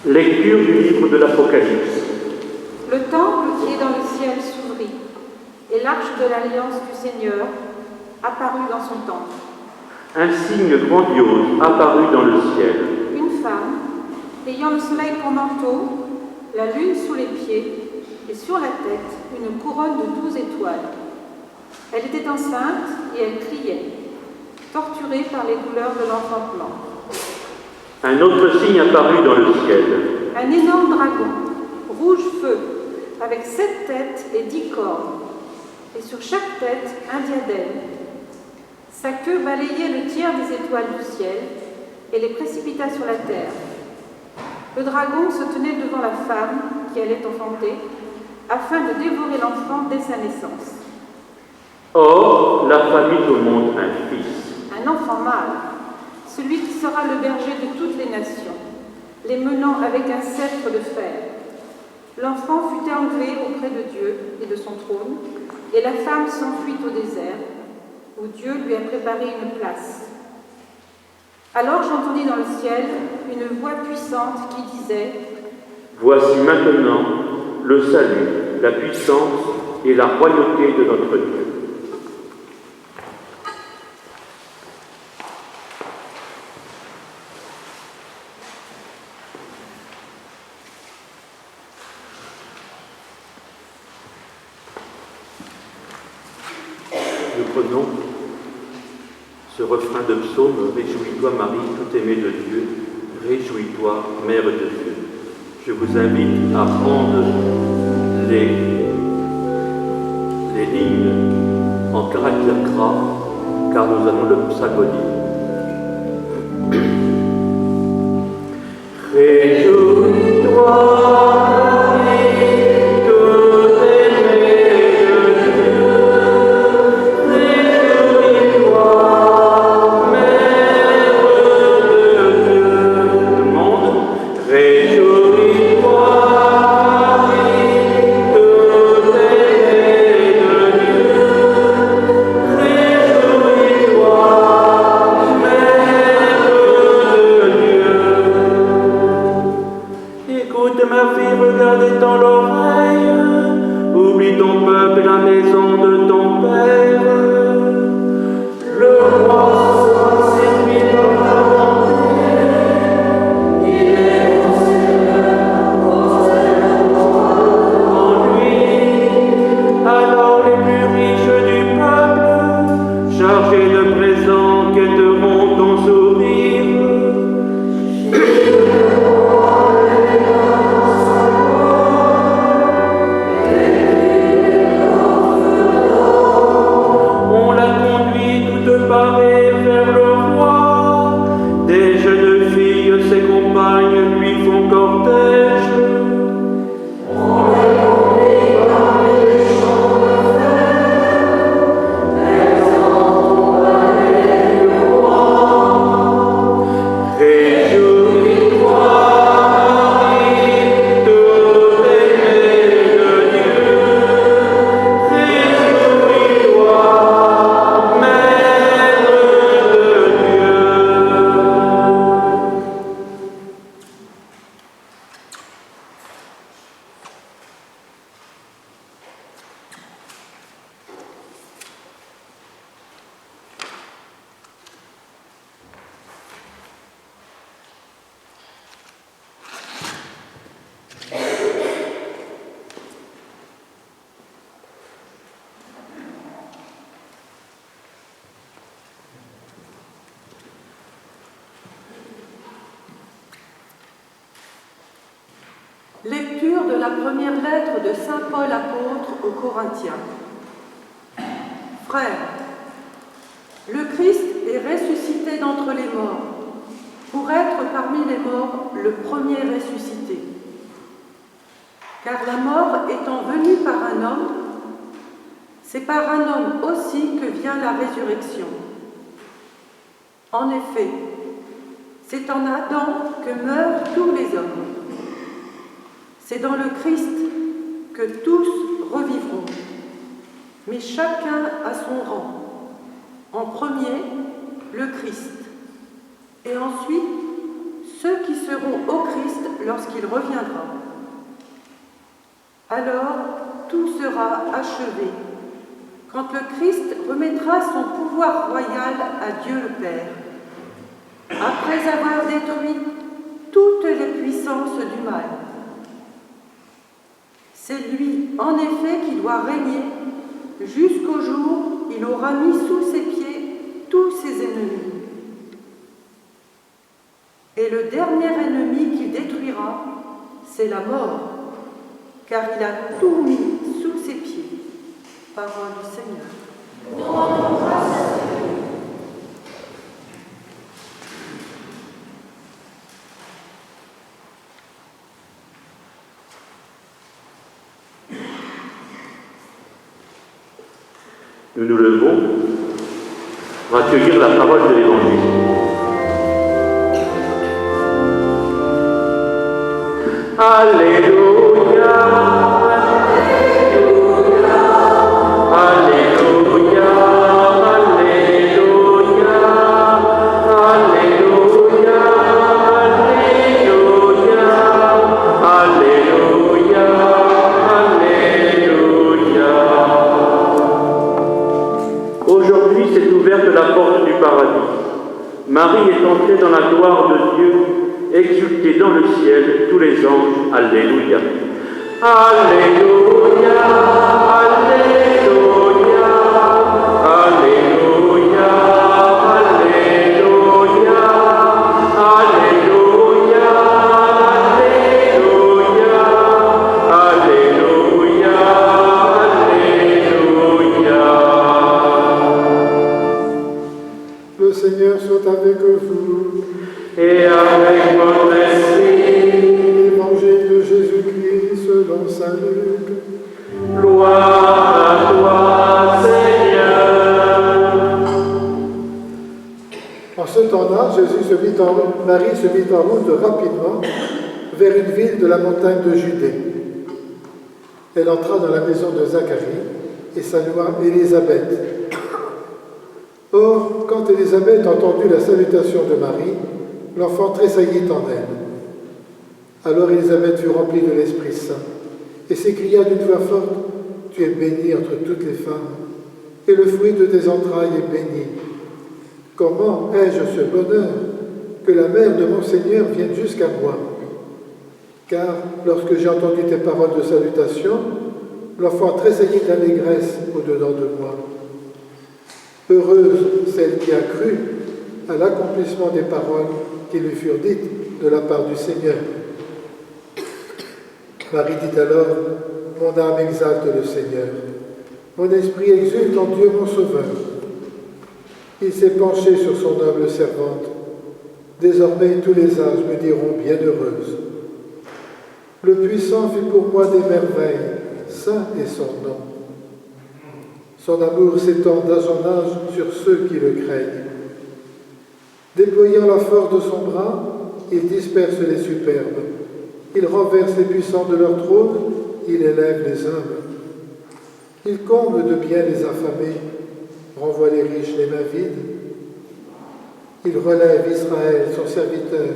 Lecture du livre de l'Apocalypse. Le temple qui est dans le ciel s'ouvrit, et l'arche de l'alliance du Seigneur apparut dans son temple. Un signe grandiose apparut dans le ciel. Une femme, ayant le soleil pour manteau, la lune sous les pieds, et sur la tête une couronne de 12 étoiles. Elle était enceinte et elle criait, torturée par les douleurs de l'enfantement. Un autre signe apparut dans le ciel. Un énorme dragon, rouge feu, avec 7 têtes et 10 cornes, et sur chaque tête un diadème. Sa queue balayait le tiers des étoiles du ciel et les précipita sur la terre. Le dragon se tenait devant la femme qui allait enfanter, afin de dévorer l'enfant dès sa naissance. Or, la femme mit au monde un fils. Un enfant mâle, celui qui sera le berger de toutes les nations, les menant avec un sceptre de fer. L'enfant fut enlevé auprès de Dieu et de son trône, et la femme s'enfuit au désert, où Dieu lui a préparé une place. Alors j'entendis dans le ciel une voix puissante qui disait : Voici maintenant le salut, la puissance et la royauté de notre Dieu. Nous prenons ce refrain de psaume, Réjouis-toi Marie, tout aimée de Dieu, réjouis-toi Mère de Dieu. Je vous invite à prendre les lignes en caractère gras, car nous allons le psagonie. Réjouis-toi. Lecture de la première lettre de saint Paul apôtre aux Corinthiens. Frères, le Christ est ressuscité d'entre les morts, pour être parmi les morts le premier ressuscité. Car la mort étant venue par un homme, c'est par un homme aussi que vient la résurrection. En effet, c'est en Adam que meurent tous les hommes. C'est dans le Christ que tous revivront, mais chacun à son rang. En premier, le Christ, et ensuite ceux qui seront au Christ lorsqu'il reviendra. Alors, tout sera achevé, quand le Christ remettra son pouvoir royal à Dieu le Père, après avoir détruit toutes les puissances du mal. C'est lui, en effet, qui doit régner jusqu'au jour où il aura mis sous ses pieds tous ses ennemis. Et le dernier ennemi qu'il détruira, c'est la mort, car il a tout mis sous ses pieds. Parole du Seigneur. Nous rendons grâce à Dieu. Nous nous levons pour accueillir la parole de l'Évangile. Alléluia, Alléluia, Alléluia, Alléluia, Alléluia, Alléluia, Alléluia, Alléluia. Aujourd'hui s'est ouverte la porte du paradis. Marie est entrée dans la gloire de Dieu. Exultez dans le ciel tous les anges. Alléluia. Alléluia, Alléluia, Alléluia, Alléluia, Alléluia, Alléluia, Alléluia, Alléluia. Le Seigneur soit avec vous. Et avec votre esprit. Évangile de Jésus-Christ selon saint Luc. Gloire à toi, Seigneur. En ce temps-là, Marie se mit en route rapidement vers une ville de la montagne de Judée. Elle entra dans la maison de Zacharie et salua Élisabeth. Or, quand Élisabeth entendit la salutation de Marie, l'enfant tressaillit en elle. Alors Élisabeth fut remplie de l'Esprit Saint et s'écria d'une voix forte, « Tu es bénie entre toutes les femmes, et le fruit de tes entrailles est béni. Comment ai-je ce bonheur que la mère de mon Seigneur vienne jusqu'à moi? Car lorsque j'ai entendu tes paroles de salutation, l'enfant tressaillit d'allégresse au-dedans de moi. Heureuse celle qui a cru à l'accomplissement des paroles qui lui furent dites de la part du Seigneur. » Marie dit alors, « Mon âme exalte le Seigneur. Mon esprit exulte en Dieu mon Sauveur. Il s'est penché sur son humble servante. Désormais tous les âges me diront bienheureuse. Le Puissant fit pour moi des merveilles, saint est son nom. Son amour s'étend d'âge en âge sur ceux qui le craignent. Déployant la force de son bras, il disperse les superbes. Il renverse les puissants de leur trône, il élève les humbles. Il comble de bien les affamés, renvoie les riches les mains vides. Il relève Israël, son serviteur.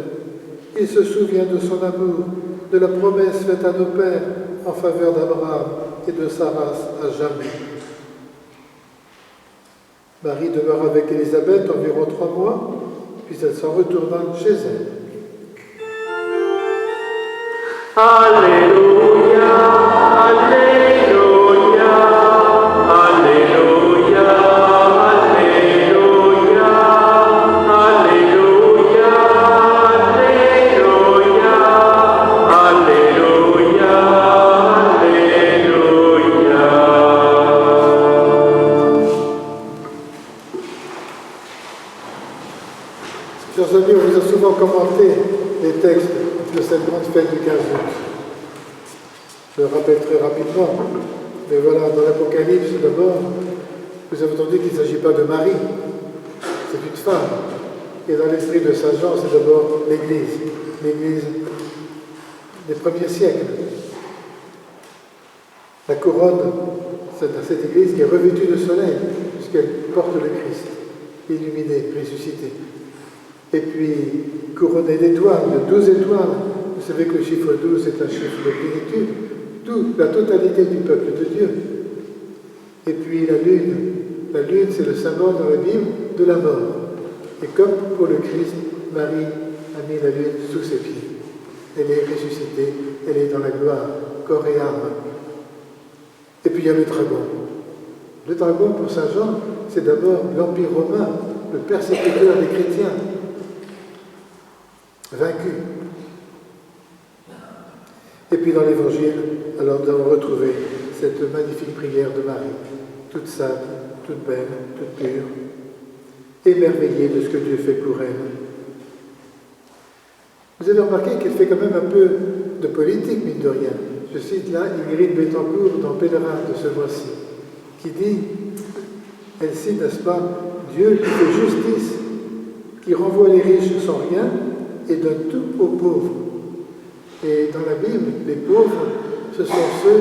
Il se souvient de son amour, de la promesse faite à nos pères en faveur d'Abraham et de sa race à jamais. » Marie demeura avec Élisabeth environ 3 mois, puis elle s'en retourna chez elle. Alléluia, Alléluia, Alléluia, Alléluia, Alléluia, Alléluia, Alléluia, Chers amis, on vous a souvent commenté les textes de cette grande fête du 15 août. Je le rappelle très rapidement, mais voilà, dans l'Apocalypse, d'abord, vous avez entendu qu'il ne s'agit pas de Marie, c'est une femme. Et dans l'esprit de Saint Jean, c'est d'abord l'Église des premiers siècles. La couronne, c'est dans cette église qui est revêtue de soleil, puisqu'elle porte le Christ, illuminé, ressuscité. Et puis, couronnée d'étoiles, de 12 étoiles. Vous savez que le chiffre 12 est un chiffre de plénitude. La totalité du peuple de Dieu. Et puis la lune. La lune, c'est le symbole dans la Bible de la mort. Et comme pour le Christ, Marie a mis la lune sous ses pieds. Elle est ressuscitée, elle est dans la gloire, corps et âme. Et puis il y a le dragon. Le dragon, pour Saint Jean, c'est d'abord l'Empire romain, le persécuteur des chrétiens, vaincu. Et puis dans l'Évangile, alors nous avons retrouvé cette magnifique prière de Marie, toute simple, toute belle, toute pure, émerveillée de ce que Dieu fait pour elle. Vous avez remarqué qu'elle fait quand même un peu de politique, mine de rien. Je cite là Ingrid Betancourt dans Pèlerin de ce mois-ci, qui dit, elle cite, n'est-ce pas, Dieu qui fait justice, qui renvoie les riches sans rien et donne tout aux pauvres. Et dans la Bible, les pauvres, ce sont ceux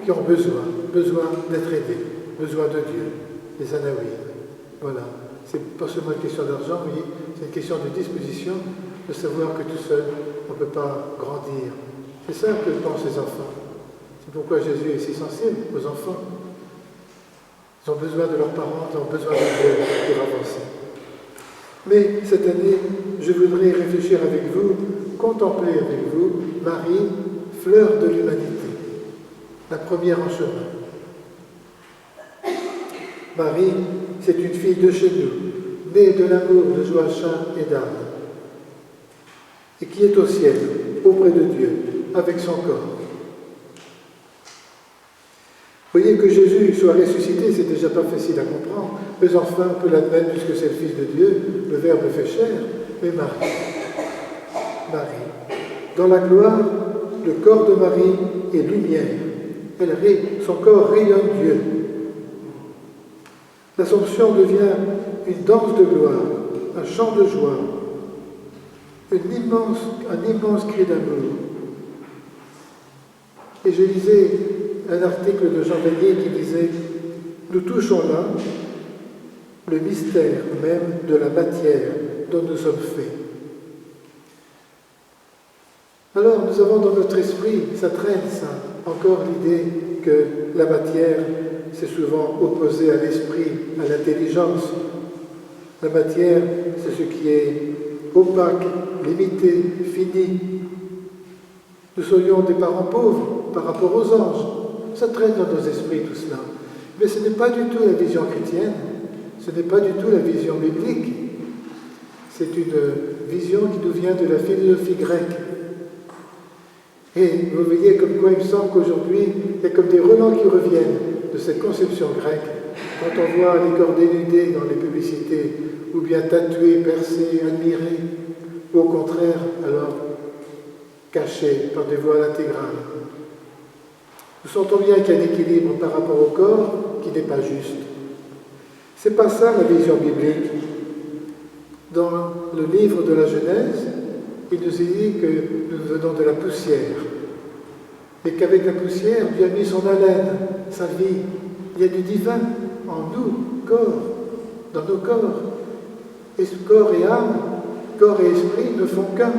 qui ont besoin d'être aidés, besoin de Dieu, les Anaouïdes. Voilà. C'est pas seulement une question d'argent, mais c'est une question de disposition, de savoir que tout seul, on ne peut pas grandir. C'est ça que pensent les enfants. C'est pourquoi Jésus est si sensible aux enfants. Ils ont besoin de leurs parents, ils ont besoin de Dieu pour avancer. Mais cette année, je voudrais réfléchir avec vous, contempler avec vous Marie, fleur de l'humanité, la première en chemin. Marie, c'est une fille de chez nous, née de l'amour de Joachim et d'Anne, et qui est au ciel, auprès de Dieu, avec son corps. Voyez que Jésus soit ressuscité, c'est déjà pas facile à comprendre, mais enfin on peut l'admettre puisque c'est le Fils de Dieu, le Verbe fait chair, mais Marie, dans la gloire, le corps de Marie est lumière, son corps rayonne Dieu. L'Assomption devient une danse de gloire, un chant de joie, un immense cri d'amour. Et je lisais un article de Jean Vanier qui disait « Nous touchons là le mystère même de la matière dont nous sommes faits. » Alors nous avons dans notre esprit, ça traîne ça, encore l'idée que la matière, c'est souvent opposé à l'esprit, à l'intelligence. La matière, c'est ce qui est opaque, limité, fini. Nous serions des parents pauvres par rapport aux anges. Ça traîne dans nos esprits tout cela. Mais ce n'est pas du tout la vision chrétienne, ce n'est pas du tout la vision biblique. C'est une vision qui nous vient de la philosophie grecque. Et vous voyez comme quoi il me semble qu'aujourd'hui, il y a comme des relents qui reviennent de cette conception grecque. Quand on voit les corps dénudés dans les publicités, ou bien tatoués, percés, admirés, ou au contraire, alors, cachés par des voiles intégrales. Nous sentons bien qu'il y a un équilibre par rapport au corps qui n'est pas juste. C'est pas ça la vision biblique. Dans le livre de la Genèse, il nous est dit que nous venons de la poussière. Et qu'avec la poussière, Dieu a mis son haleine, sa vie. Il y a du divin en nous, corps, dans nos corps. Et ce corps et âme, corps et esprit ne font qu'un.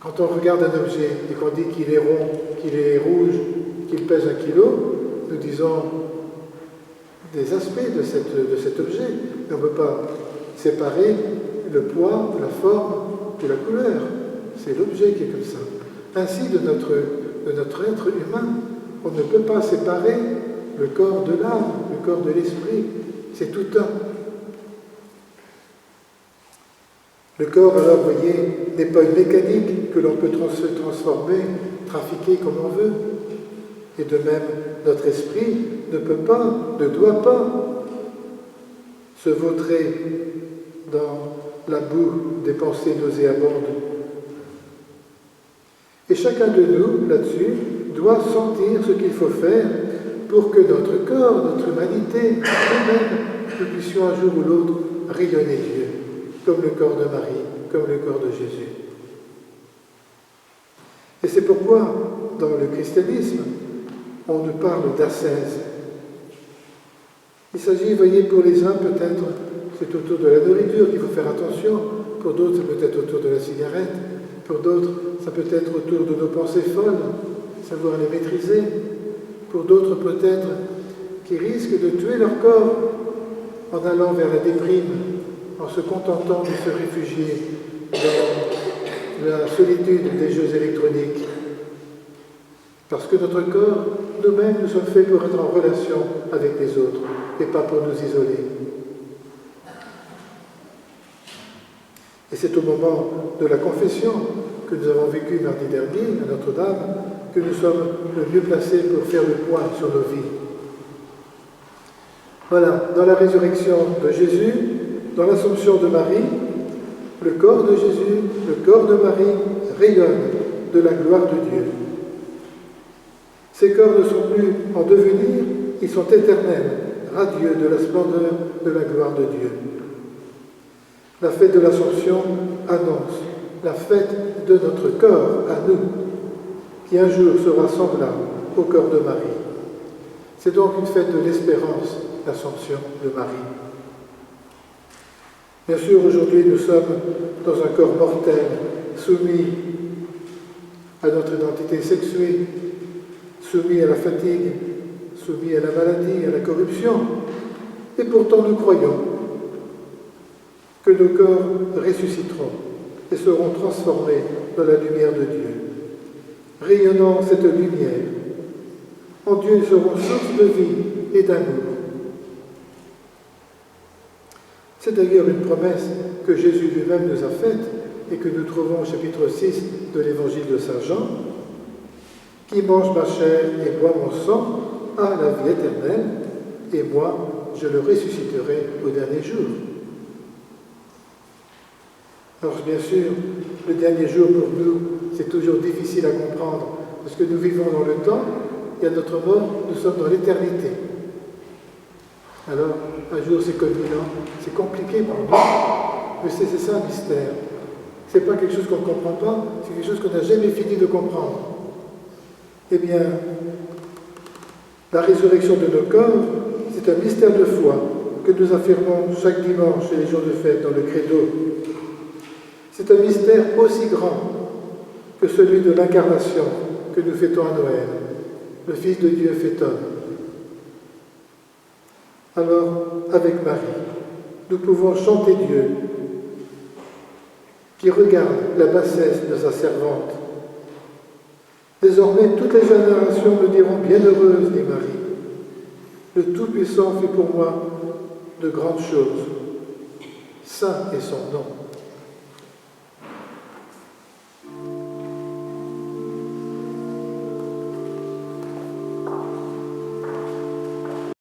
Quand on regarde un objet et qu'on dit qu'il est rond, qu'il est rouge, qu'il pèse 1 kilo, nous disons des aspects de cet objet. Mais on ne peut pas séparer le poids, la forme ou la couleur. C'est l'objet qui est comme ça. Ainsi, de notre être humain, on ne peut pas séparer le corps de l'âme, le corps de l'esprit. C'est tout un. Le corps, alors, vous voyez, n'est pas une mécanique que l'on peut se transformer, trafiquer comme on veut. Et de même, notre esprit ne doit pas se vautrer dans la boue des pensées nauséabondes. Et chacun de nous, là-dessus, doit sentir ce qu'il faut faire pour que notre corps, notre humanité, nous-mêmes, nous puissions un jour ou l'autre rayonner Dieu, comme le corps de Marie, comme le corps de Jésus. Et c'est pourquoi, dans le christianisme, on nous parle d'ascèse. Il s'agit, voyez, pour les uns peut-être, c'est autour de la nourriture qu'il faut faire attention, pour d'autres, ça peut être autour de la cigarette, pour d'autres, ça peut être autour de nos pensées folles, savoir les maîtriser, pour d'autres peut-être qui risquent de tuer leur corps en allant vers la déprime, en se contentant de se réfugier dans la solitude des jeux électroniques. Parce que notre corps, nous-mêmes, nous sommes faits pour être en relation avec les autres et pas pour nous isoler. Et c'est au moment de la confession que nous avons vécu mardi dernier à Notre-Dame que nous sommes le mieux placés pour faire le point sur nos vies. Voilà, dans la résurrection de Jésus, dans l'Assomption de Marie, le corps de Jésus, le corps de Marie rayonne de la gloire de Dieu. Ces corps ne sont plus en devenir, ils sont éternels, radieux de la splendeur de la gloire de Dieu. La fête de l'Assomption annonce la fête de notre corps à nous, qui un jour sera semblable au corps de Marie. C'est donc une fête de l'espérance, l'Assomption de Marie. Bien sûr, aujourd'hui, nous sommes dans un corps mortel, soumis à notre identité sexuée, soumis à la fatigue, soumis à la maladie, à la corruption. Et pourtant, nous croyons que nos corps ressusciteront et seront transformés dans la lumière de Dieu. Rayonnant cette lumière, en Dieu, ils seront source de vie et d'amour. C'est d'ailleurs une promesse que Jésus lui-même nous a faite et que nous trouvons au chapitre 6 de l'évangile de Saint Jean. Qui mange ma chair et boit mon sang a la vie éternelle, et moi, je le ressusciterai au dernier jour. Alors bien sûr, le dernier jour pour nous, c'est toujours difficile à comprendre, parce que nous vivons dans le temps, et à notre mort, nous sommes dans l'éternité. Alors, un jour c'est comme 1000 ans, c'est compliqué pour nous, mais c'est ça un mystère. C'est pas quelque chose qu'on ne comprend pas, c'est quelque chose qu'on n'a jamais fini de comprendre. Eh bien, la résurrection de nos corps, c'est un mystère de foi que nous affirmons chaque dimanche et les jours de fête dans le credo. C'est un mystère aussi grand que celui de l'incarnation que nous fêtons à Noël. Le Fils de Dieu fait homme. Alors, avec Marie, nous pouvons chanter Dieu, qui regarde la bassesse de sa servante. Désormais, toutes les générations me diront bienheureuse, dit Marie. Le Tout-Puissant fait pour moi de grandes choses. Saint est son nom.